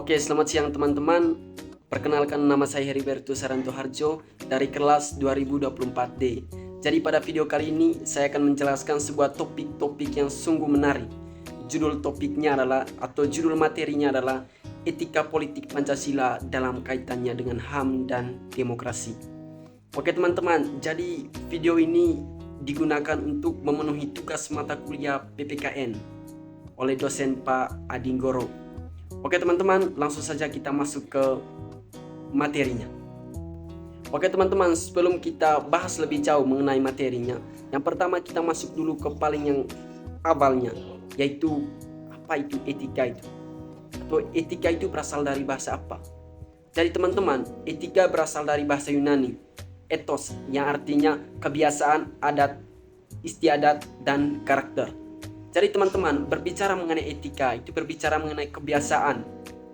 Oke, selamat siang teman-teman. Perkenalkan, nama saya Heriberto Saranto Harjo dari kelas 2024D. Jadi pada video kali ini saya akan menjelaskan sebuah topik yang sungguh menarik. Judul topiknya adalah, atau judul materinya adalah etika politik Pancasila dalam kaitannya dengan HAM dan demokrasi. Oke teman-teman, jadi video ini digunakan untuk memenuhi tugas mata kuliah PPKN oleh dosen Pak Adinggoro. Oke teman-teman, langsung saja kita masuk ke materinya. Oke teman-teman, sebelum kita bahas lebih jauh mengenai materinya, yang pertama kita masuk dulu ke paling yang awalnya, yaitu apa itu etika itu? Atau etika itu berasal dari bahasa apa? Jadi teman-teman, etika berasal dari bahasa Yunani, ethos, yang artinya kebiasaan, adat, istiadat, dan karakter. Jadi teman-teman, berbicara mengenai etika itu berbicara mengenai kebiasaan,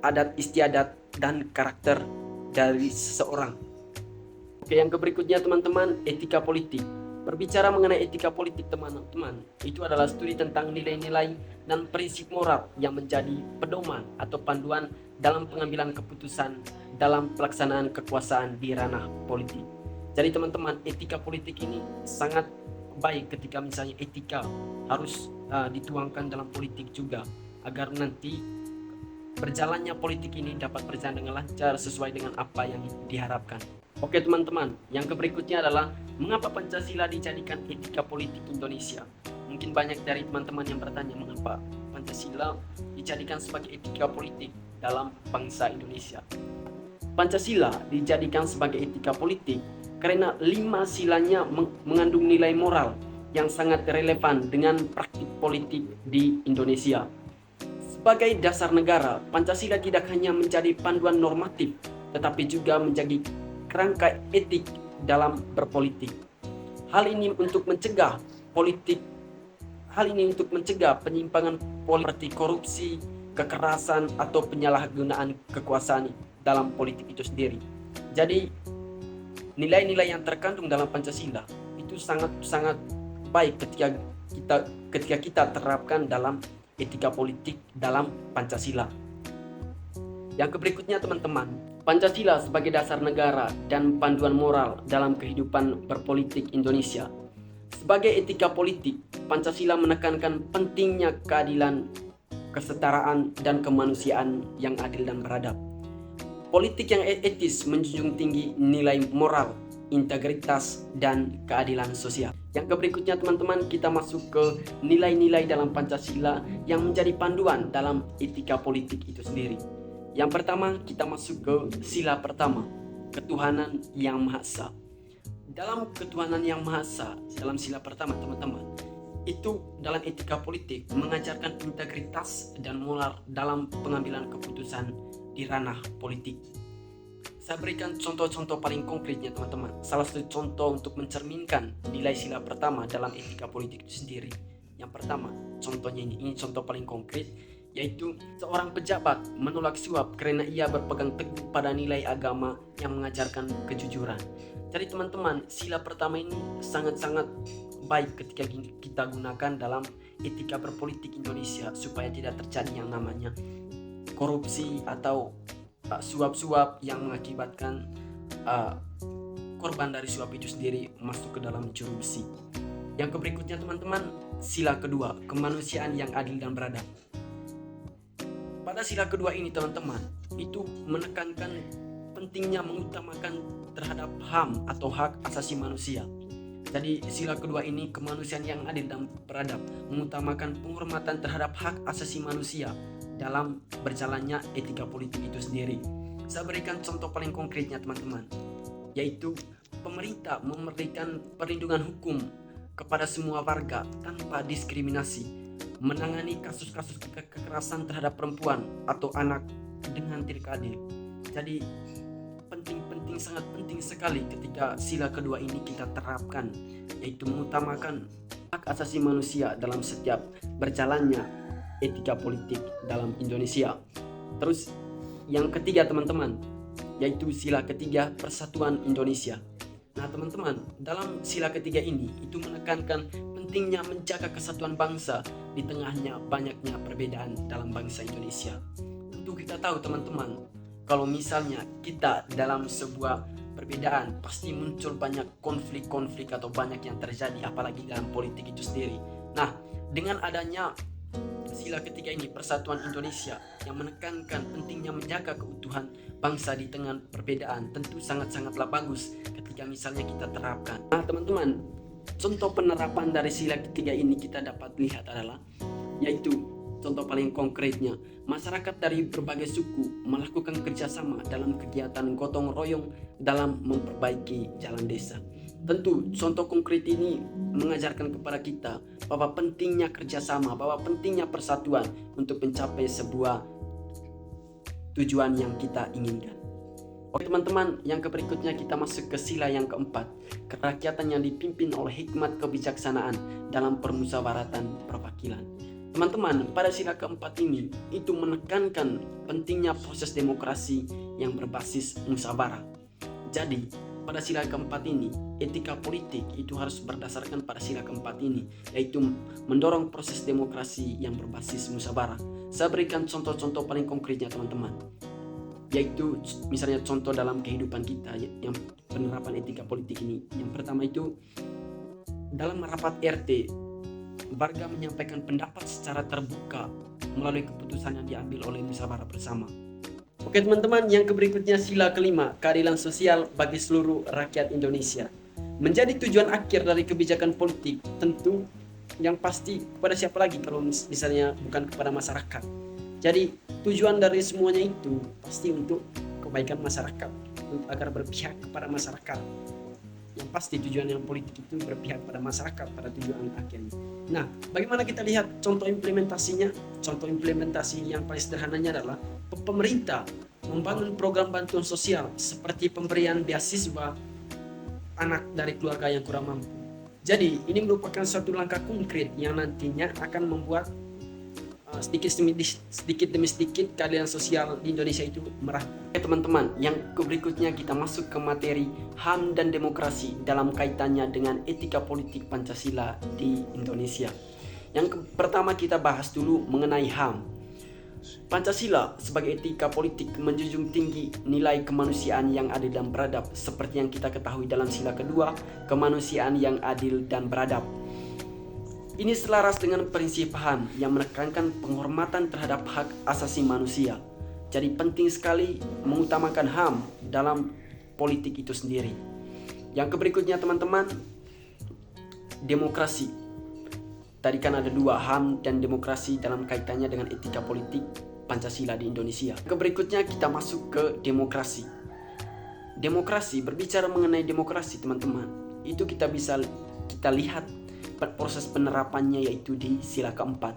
adat istiadat, dan karakter dari seseorang. Oke, yang berikutnya teman-teman, etika politik. Berbicara mengenai etika politik teman-teman, itu adalah studi tentang nilai-nilai dan prinsip moral yang menjadi pedoman atau panduan dalam pengambilan keputusan dalam pelaksanaan kekuasaan di ranah politik. Jadi teman-teman, etika politik ini sangat baik ketika misalnya etika harus dituangkan dalam politik juga, agar nanti berjalannya politik ini dapat berjalan dengan lancar sesuai dengan apa yang diharapkan. Oke teman-teman, yang berikutnya adalah mengapa Pancasila dijadikan etika politik Indonesia. Mungkin banyak dari teman-teman yang bertanya mengapa Pancasila dijadikan sebagai etika politik dalam bangsa Indonesia. Pancasila dijadikan sebagai etika politik karena 5 silanya mengandung nilai moral yang sangat relevan dengan praktik politik di Indonesia. Sebagai dasar negara, Pancasila tidak hanya menjadi panduan normatif, tetapi juga menjadi kerangka etik dalam berpolitik. Hal ini untuk mencegah penyimpangan politik, korupsi, kekerasan, atau penyalahgunaan kekuasaan dalam politik itu sendiri. Jadi nilai-nilai yang terkandung dalam Pancasila itu sangat baik ketika kita terapkan dalam etika politik dalam Pancasila. Yang berikutnya teman-teman, Pancasila sebagai dasar negara dan panduan moral dalam kehidupan berpolitik Indonesia. Sebagai etika politik, Pancasila menekankan pentingnya keadilan, kesetaraan, dan kemanusiaan yang adil dan beradab. Politik yang etis menjunjung tinggi nilai moral, integritas, dan keadilan sosial. Yang berikutnya teman-teman, kita masuk ke nilai-nilai dalam Pancasila yang menjadi panduan dalam etika politik itu sendiri. Yang pertama, kita masuk ke sila pertama, ketuhanan yang Maha Esa. Dalam ketuhanan yang Maha Esa, dalam sila pertama teman-teman, itu dalam etika politik mengajarkan integritas dan moral dalam pengambilan keputusan di ranah politik. Saya berikan contoh-contoh paling konkretnya teman-teman. Salah satu contoh untuk mencerminkan nilai sila pertama dalam etika politik itu sendiri. Yang pertama, contohnya ini contoh paling konkret, yaitu seorang pejabat menolak suap karena ia berpegang teguh pada nilai agama yang mengajarkan kejujuran. Jadi teman-teman, sila pertama ini sangat-sangat baik ketika kita gunakan dalam etika berpolitik Indonesia supaya tidak terjadi yang namanya korupsi atau suap-suap yang mengakibatkan korban dari suap itu sendiri masuk ke dalam jeru besi. Yang berikutnya teman-teman, sila kedua, kemanusiaan yang adil dan beradab. Pada sila kedua ini teman-teman, itu menekankan pentingnya mengutamakan terhadap HAM atau hak asasi manusia. Jadi sila kedua ini, kemanusiaan yang adil dan beradab, mengutamakan penghormatan terhadap hak asasi manusia dalam berjalannya etika politik itu sendiri. Saya berikan contoh paling konkretnya teman-teman, yaitu pemerintah memberikan perlindungan hukum kepada semua warga tanpa diskriminasi, menangani kasus-kasus kekerasan terhadap perempuan atau anak dengan tidak adil. Jadi sangat penting sekali ketika sila kedua ini kita terapkan, yaitu mengutamakan hak asasi manusia dalam setiap berjalannya etika politik dalam Indonesia. Terus yang ketiga teman-teman, yaitu sila ketiga, persatuan Indonesia. Nah teman-teman, dalam sila ketiga ini itu menekankan pentingnya menjaga kesatuan bangsa di tengahnya banyaknya perbedaan dalam bangsa Indonesia. Tentu Kita tahu teman-teman, kalau misalnya kita dalam sebuah perbedaan, pasti muncul banyak konflik-konflik atau banyak yang terjadi, apalagi dalam politik itu sendiri. Nah, dengan adanya sila ketiga ini, Persatuan Indonesia, yang menekankan pentingnya menjaga keutuhan bangsa di tengah perbedaan, tentu sangat-sangatlah bagus ketika misalnya kita terapkan. Nah teman-teman, contoh penerapan dari sila ketiga ini kita dapat lihat adalah, yaitu contoh paling konkretnya, masyarakat dari berbagai suku melakukan kerjasama dalam kegiatan gotong royong dalam memperbaiki jalan desa. Tentu contoh konkret ini mengajarkan kepada kita bahwa pentingnya kerjasama, bahwa pentingnya persatuan untuk mencapai sebuah tujuan yang kita inginkan. Oke teman-teman, yang berikutnya kita masuk ke sila yang keempat, kerakyatan yang dipimpin oleh hikmat kebijaksanaan dalam permusyawaratan perwakilan. Teman-teman, pada sila keempat ini itu menekankan pentingnya proses demokrasi yang berbasis musyawarah. Jadi, pada sila keempat ini, etika politik itu harus berdasarkan pada sila keempat ini, yaitu mendorong proses demokrasi yang berbasis musyawarah. Saya berikan contoh-contoh paling konkretnya teman-teman, yaitu misalnya contoh dalam kehidupan kita yang penerapan etika politik ini. Yang pertama itu, dalam rapat RT, warga menyampaikan pendapat secara terbuka melalui keputusan yang diambil oleh musyawarah bersama. Oke teman-teman, yang berikutnya sila kelima, keadilan sosial bagi seluruh rakyat Indonesia. Menjadi tujuan akhir dari kebijakan politik, tentu yang pasti kepada siapa lagi kalau misalnya bukan kepada masyarakat. Jadi tujuan dari semuanya itu pasti untuk kebaikan masyarakat, agar berpihak kepada masyarakat. Yang pasti tujuan yang politik itu berpihak pada masyarakat pada tujuan akhirnya. Nah, bagaimana kita lihat contoh implementasinya? Contoh implementasi yang paling sederhananya adalah pemerintah membangun program bantuan sosial seperti pemberian beasiswa anak dari keluarga yang kurang mampu. Jadi, ini merupakan suatu langkah konkret yang nantinya akan membuat sedikit demi sedikit keadilan sosial di Indonesia itu merata. Oke teman-teman, yang berikutnya kita masuk ke materi HAM dan demokrasi dalam kaitannya dengan etika politik Pancasila di Indonesia. Yang pertama kita bahas dulu mengenai HAM. Pancasila sebagai etika politik menjunjung tinggi nilai kemanusiaan yang adil dan beradab, seperti yang kita ketahui dalam sila kedua, kemanusiaan yang adil dan beradab. Ini selaras dengan prinsip HAM yang menekankan penghormatan terhadap hak asasi manusia. Jadi penting sekali mengutamakan HAM dalam politik itu sendiri. Yang berikutnya teman-teman, demokrasi. Tadi kan ada dua, HAM dan demokrasi dalam kaitannya dengan etika politik Pancasila di Indonesia. Berikutnya kita masuk ke demokrasi. Demokrasi, berbicara mengenai demokrasi teman-teman, itu kita lihat proses penerapannya yaitu di sila keempat,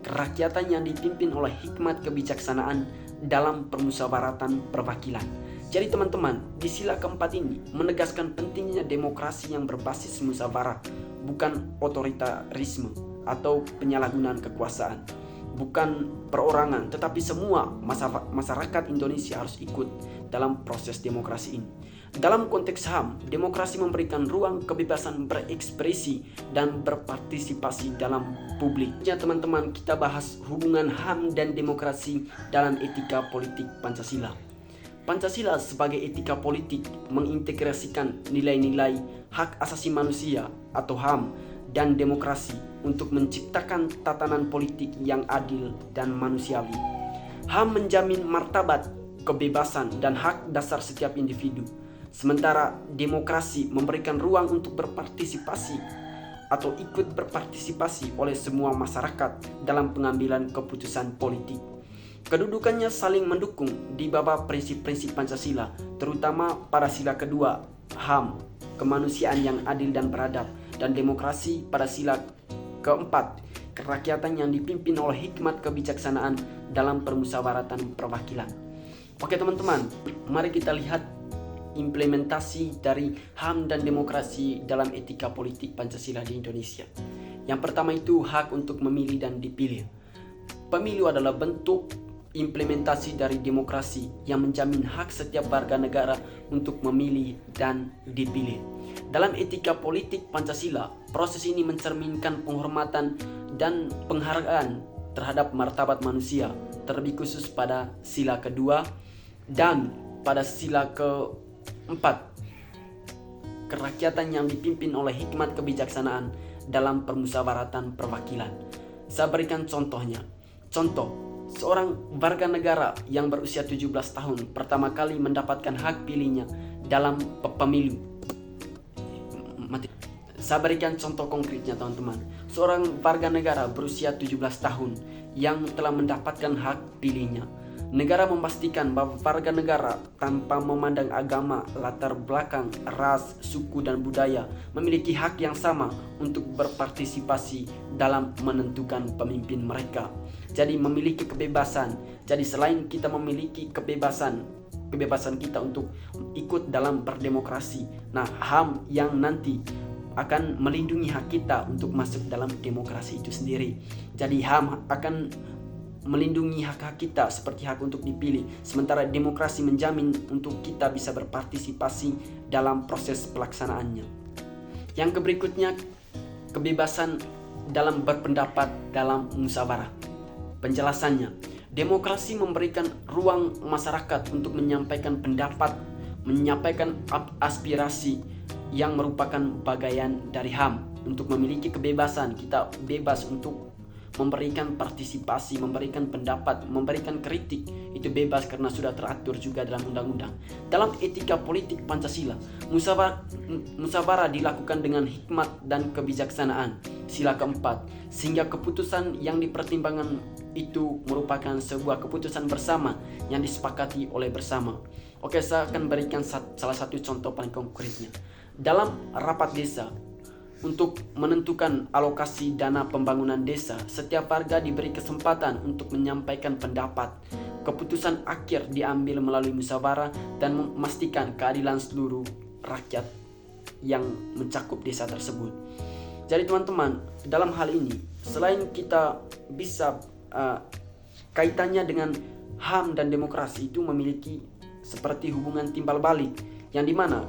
kerakyatan yang dipimpin oleh hikmat kebijaksanaan dalam permusyawaratan perwakilan. Jadi teman-teman, di sila keempat ini menegaskan pentingnya demokrasi yang berbasis musyawarah, bukan otoritarisme atau penyalahgunaan kekuasaan, bukan perorangan, tetapi semua masyarakat Indonesia harus ikut dalam proses demokrasi ini. Dalam konteks HAM, demokrasi memberikan ruang kebebasan berekspresi dan berpartisipasi dalam publik. Ya teman-teman, kita bahas hubungan HAM dan demokrasi dalam etika politik Pancasila. Pancasila sebagai etika politik mengintegrasikan nilai-nilai hak asasi manusia atau HAM dan demokrasi untuk menciptakan tatanan politik yang adil dan manusiawi. HAM menjamin martabat, kebebasan, dan hak dasar setiap individu. Sementara demokrasi memberikan ruang untuk berpartisipasi atau ikut berpartisipasi oleh semua masyarakat dalam pengambilan keputusan politik. Kedudukannya saling mendukung di bawah prinsip-prinsip Pancasila, terutama pada sila kedua, HAM, kemanusiaan yang adil dan beradab, dan demokrasi pada sila keempat, kerakyatan yang dipimpin oleh hikmat kebijaksanaan dalam permusyawaratan perwakilan. Oke teman-teman, mari kita lihat implementasi dari HAM dan demokrasi dalam etika politik Pancasila di Indonesia. Yang pertama itu hak untuk memilih dan dipilih. Pemilu adalah bentuk implementasi dari demokrasi yang menjamin hak setiap warga negara untuk memilih dan dipilih. Dalam etika politik Pancasila, proses ini mencerminkan penghormatan dan penghargaan terhadap martabat manusia, terlebih khusus pada sila kedua dan pada sila keempat, kerakyatan yang dipimpin oleh hikmat kebijaksanaan dalam permusyawaratan perwakilan. Saya berikan contohnya. Contoh, seorang warga negara yang berusia 17 tahun pertama kali mendapatkan hak pilihnya dalam pemilu. Saya berikan contoh konkretnya teman-teman. Seorang warga negara berusia 17 tahun yang telah mendapatkan hak pilihnya. Negara memastikan bahwa warga negara tanpa memandang agama, latar belakang, ras, suku, dan budaya memiliki hak yang sama untuk berpartisipasi dalam menentukan pemimpin mereka. Jadi memiliki kebebasan. Jadi selain kita memiliki kebebasan kita untuk ikut dalam berdemokrasi, nah HAM yang nanti akan melindungi hak kita untuk masuk dalam demokrasi itu sendiri. Jadi HAM akan melindungi hak-hak kita seperti hak untuk dipilih, sementara demokrasi menjamin untuk kita bisa berpartisipasi dalam proses pelaksanaannya. Yang berikutnya, kebebasan dalam berpendapat dalam musyawarah. Penjelasannya, demokrasi memberikan ruang masyarakat untuk menyampaikan pendapat, menyampaikan aspirasi yang merupakan bagian dari HAM. Untuk memiliki kebebasan, kita bebas untuk memberikan partisipasi, memberikan pendapat, memberikan kritik, itu bebas karena sudah teratur juga dalam undang-undang. Dalam etika politik Pancasila, musyawarah dilakukan dengan hikmat dan kebijaksanaan, sila keempat, sehingga keputusan yang dipertimbangkan itu merupakan sebuah keputusan bersama yang disepakati oleh bersama. Oke, saya akan berikan salah satu contoh paling konkretnya. Dalam rapat desa, untuk menentukan alokasi dana pembangunan desa, setiap warga diberi kesempatan untuk menyampaikan pendapat. Keputusan akhir diambil melalui musyawarah dan memastikan keadilan seluruh rakyat yang mencakup desa tersebut. Jadi teman-teman, dalam hal ini, selain kita bisa kaitannya dengan HAM dan demokrasi itu memiliki seperti hubungan timbal balik, yang dimana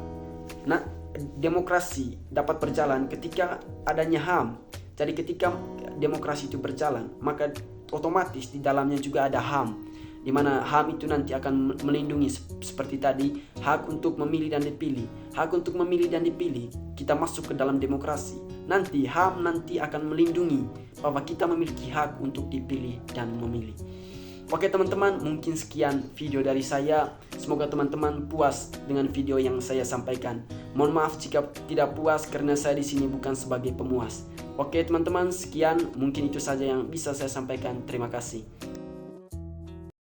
demokrasi dapat berjalan ketika adanya HAM. Jadi ketika demokrasi itu berjalan, maka otomatis di dalamnya juga ada HAM, di mana HAM itu nanti akan melindungi seperti tadi, hak untuk memilih dan dipilih. Hak untuk memilih dan dipilih, kita masuk ke dalam demokrasi. Nanti HAM nanti akan melindungi bahwa kita memiliki hak untuk dipilih dan memilih. Oke teman-teman, mungkin sekian video dari saya. Semoga teman-teman puas dengan video yang saya sampaikan. Mohon maaf jika tidak puas karena saya di sini bukan sebagai pemuas. Oke teman-teman, sekian, mungkin itu saja yang bisa saya sampaikan. Terima kasih.